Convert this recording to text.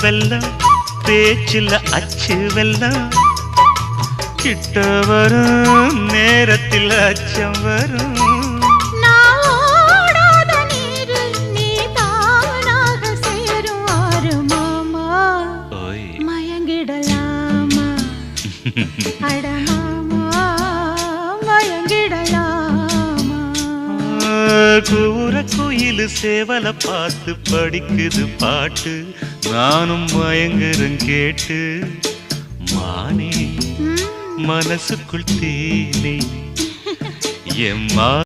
வெல்லம் பேச்சில் அச்சு வெல்லம் கிட்ட வரும் நேரத்தில் அச்சம் வரும் கூற குயிலு சேவல பார்த்து படிக்குது பாட்டு நானும் மயங்குறேன் கேட்டு மானே மனசுக்குள் தேனே எம்மா